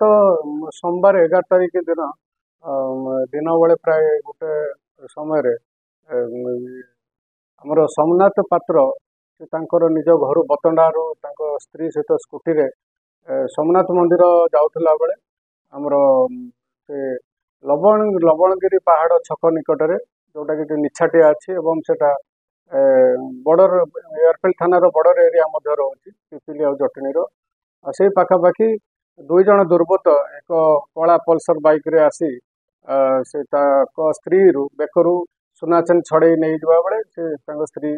गत सोमवार 11 तारिख दिन दिन बेले प्राय गोटे समय आमर सोमनाथ पात्र से निज घर बतंडारू स्त्री सहित स्कूटी रे सोमनाथ मंदिर जाऊला बेले आमर से लवणगिरी पहाड़ छक निकट में जोटा कि निछाटिया अच्छी सेटा बॉर्डर एयरफील्ड थाना बॉर्डर एरिया रोचे पिपिली और जटनी से पाखापाखि दुई जन दुर्बृत्त एक कला पल्सर बाइक रे आसी से स्त्री बेकरू सुना चेन छड़े नहीं जावा बेले से स्त्री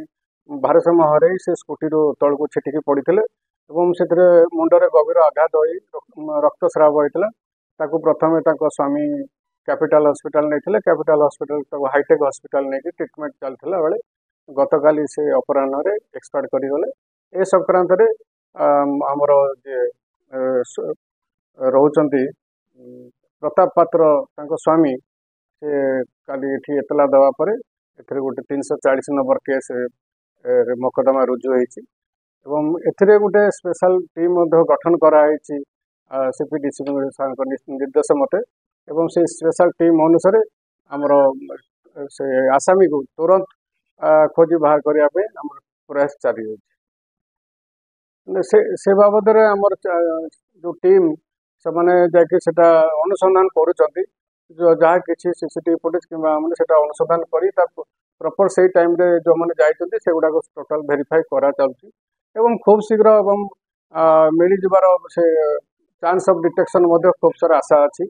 भारसाम्य हर से स्कूटी तल को छिटिकी पड़ते से मुंडरे गभीर आघात हो रक्तस्राव होता प्रथम स्वामी कैपिटल हॉस्पिटल नहीं कैपिटल हॉस्पिटल हाईटेक हॉस्पिटल नहीं ट्रीटमेंट चलता बेले गतकाली से अपराह्न एक्सपायर करगले ए संक्रांत आमर जे रोचंती प्रताप पात्र स्वामी से काली एठी एतला दवा पर एथरे गोटे 340 नंबर केस मोकदमा रुजु होईची एवं एथरे गोटे स्पेशल टीम गठन कराई सीपीडीसी निर्देश मते एवं से स्पेशल टीम अनुसार आमर से आसामी को तुरंत खोजी बाहर करने प्रयास चली से बाबद आमर जो टीम से मैंने जाकि अनुसंधान करुँच जहाँ किसी सीसीटीवी फुटेज कि अनुसंधान कर प्रॉपर से टाइम रे जो मैंने जाइए से गुड़ाक टोटाल वेरीफाई करा चलुची खूब शीघ्र मिल जाबार से चांस ऑफ डिटेक्शन खूब सारा आशा अच्छी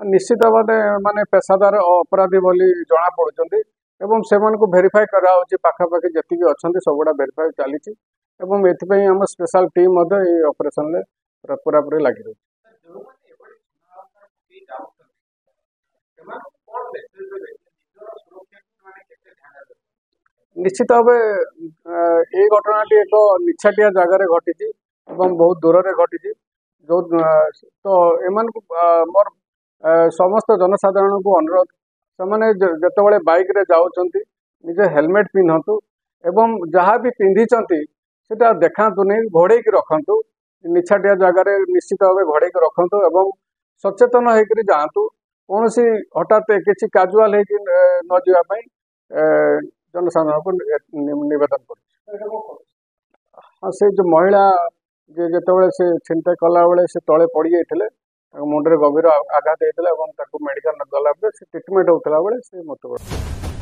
निश्चित भाव माने पेशादार अपराधी बोली जना पड़ुंट एवं से वेरीफाई कराऊँच पाखापाखि जी अच्छा सबुड़ा वेरीफाई चली आम स्पेशल टीम ऑपरेशन पूरा पूरी लगी रही निश्चित भाव ये घटना एक निछाटिया जगार घटी बहुत दूर से घटी जो तो एमान मोर समस्त जनसाधारण को अनुरोध से जिते बाइक रे जाऊँच निजे हेलमेट पिंधतु एवं जहाँ भी पिंधि सेटा देखातु नहीं घोड़े रखु निछाटिया जगार निश्चित भाव घोड़े रखु एवं सचेतन होकर जातु कौन सी हठात किसी काजुआल न जावाई जनसाधारण को निवेदन कर हाँ से जो महिला जिते से छिनता कला बेले से तले पड़ जाते मुंडे गभीर आघात होता मेडिकल गला ट्रिटमेंट होता बेले से मृत्यु